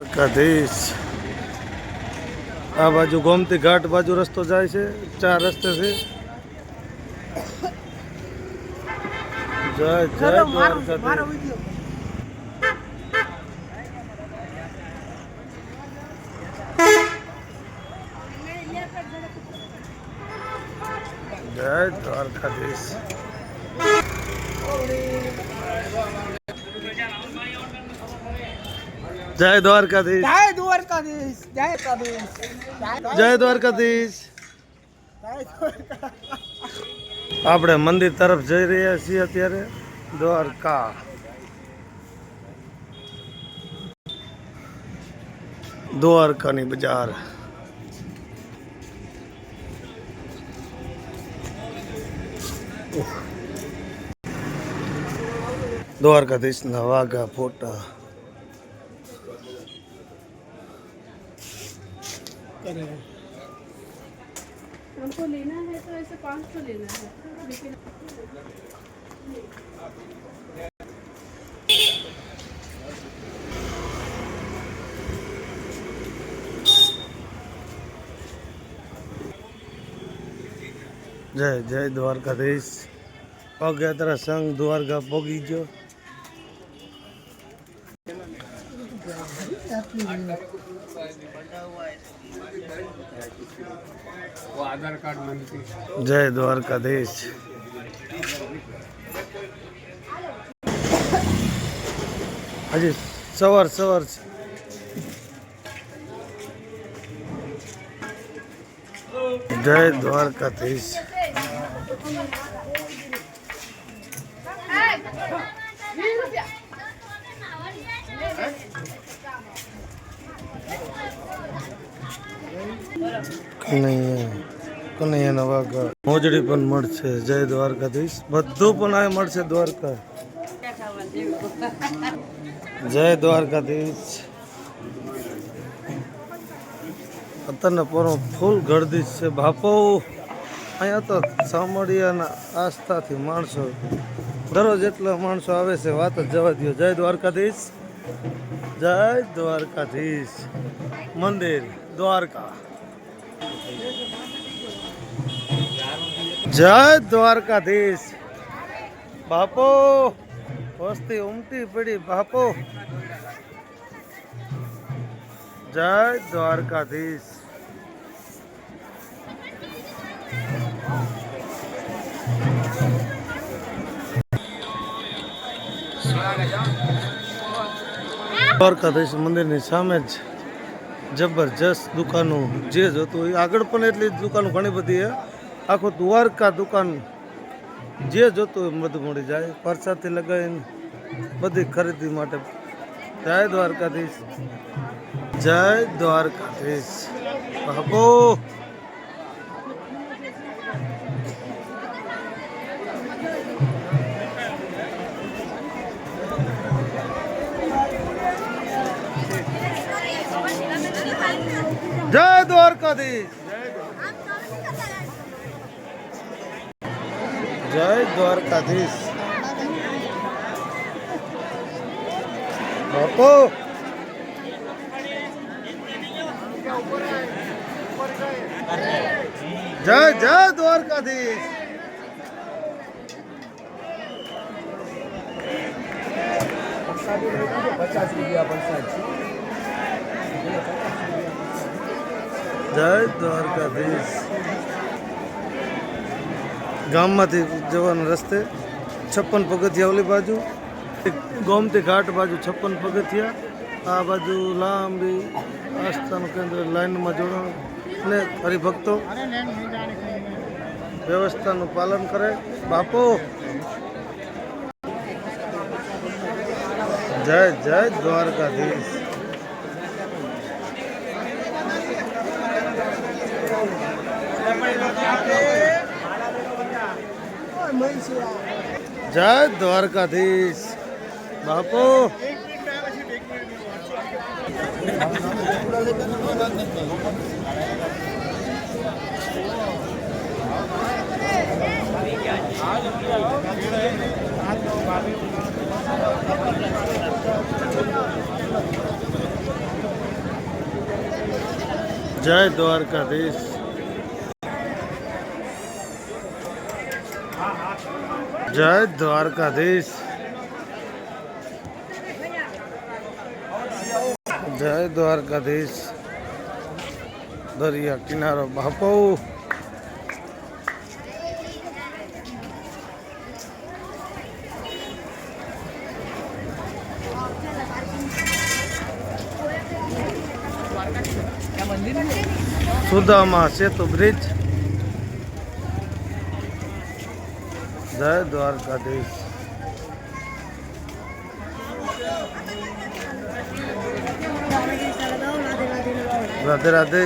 દ્વારકાધીશ આ બાજુ ગોમતી ઘાટ બાજુ રસ્તો જાય છે, 4 રસ્તે છે. જય જય દ્વારકાધીશ. જય દ્વારકાધીશ. જય દ્વારકાધીશ. જય દ્વારકાધીશ. જય દ્વારકાધીશ. જય દ્વારકાધીશ. આપણે મંદિર તરફ જઈ રહ્યા છીએ અત્યારે. દ્વારકા દ્વારકાની બજાર. દ્વારકાધીશના વાઘા ફોટા. हमको लेना है तो ऐसे 500 लेना है लेकिन જય જય દ્વારકાધીશ. પગયાત્રા સંઘ દ્વારકા પોગી ગયો. જય દ્વારકાધીશ. હજી સવાર સવાર છે. જય દ્વારકાધીશ. કનૈયાના વાઘા મોજડી પણ મળશે. જય દ્વારકાધીશ. બધું પણ આ મળશે દ્વારકા. જય દ્વારકાધીશ. અત્યારના પોરો ફૂલ ગળદી છે બાપો. અહીંયા તો સામડિયાના આસ્થાથી માણસો દરરોજ એટલા માણસો આવે છે, વાત જ જવા દો. જય દ્વારકાધીશ. જય દ્વારકાધીશ. મંદિર દ્વારકા. જય દ્વારકાધીશ. બાપો વસ્તી ઉમટી પડી બાપો. જય દ્વારકાધીશ. દ્વારકાધીશ મંદિરની સામે જ જબરજસ્ત દુકાનો. જે જોતું એ આગળ પણ એટલી જ દુકાનો ઘણી બધી છે. આખું દ્વારકા દુકાન જે જોતું એ બધું મળી જાય. પ્રસાદથી લગાવીને બધી ખરીદી માટે. જય દ્વારકાધીશ. જય દ્વારકાધીશ. બાપો જય દ્વારકાધીશ. જય દ્વારકાધીશ. બાપો જય જય દ્વારકાધીશ. જય દ્વારકાધીશ. ગામમાંથી જવાના રસ્તે 56 પગથિયા ઓલી બાજુ, ગોમતી ઘાટ બાજુ 56 પગથિયા. આ બાજુ લાંબી આસ્થાનું કેન્દ્ર. લાઈનમાં જોડાણ ને હરિભક્તો વ્યવસ્થાનું પાલન કરે. બાપો જય જય દ્વારકાધીશ. જય દ્વારકાધીશ. બાપો જય દ્વારકાધીશ. જય દ્વારકાધીશ. જય દ્વારકાધીશ. દરિયા કિનારો બાપુ. સુદામા સેતુ બ્રિજ. જય દ્વારકાધીશ. રાધે રાધે.